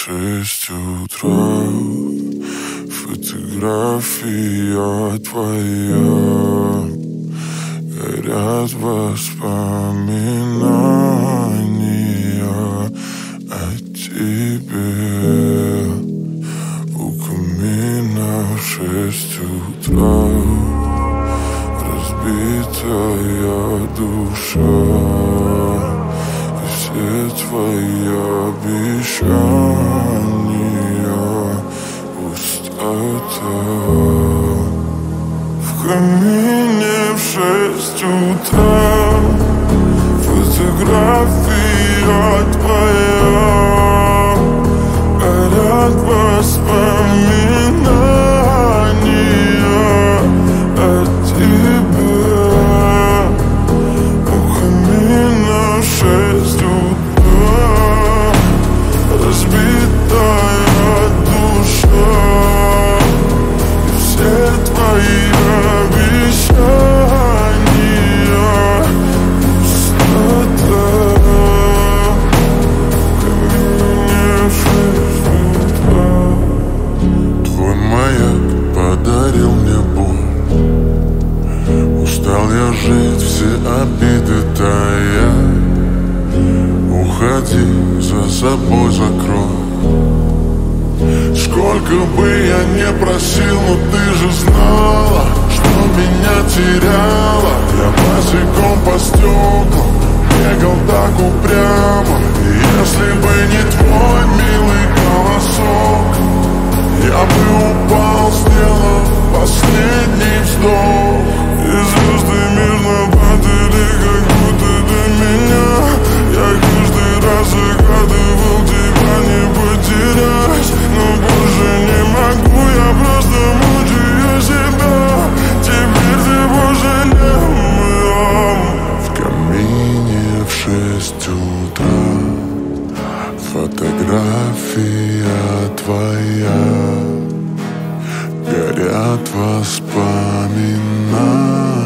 6 утра, фотография твоя, горят воспоминания о тебе. У камина в 6 утра, разбитая душа, и все твои обещания пустота. В камине в 6 утра, фотография твоя, горят воспоминания о тебе. У камина в 6 утра, разбитая душа, и все твои обещания пустота. В камине в 6 утра. Твой маяк подарил мне боль, устал я жить, все обиды тая. Уходи, за собой закрой. Сколько бы я не просил, но ты же знала, что меня теряла. Я босиком по стеклам бегал так упрямо, и если бы не твой милый голосок, я бы упал, сделав последний вздох. И звезды мирно падали, как будто до меня. Я каждый раз загадывал тебя не потерять, но больше не могу, я просто мучаю себя. Теперь ты пожалел меня. В камине в 6 утра, фотография твоя, горят воспоминания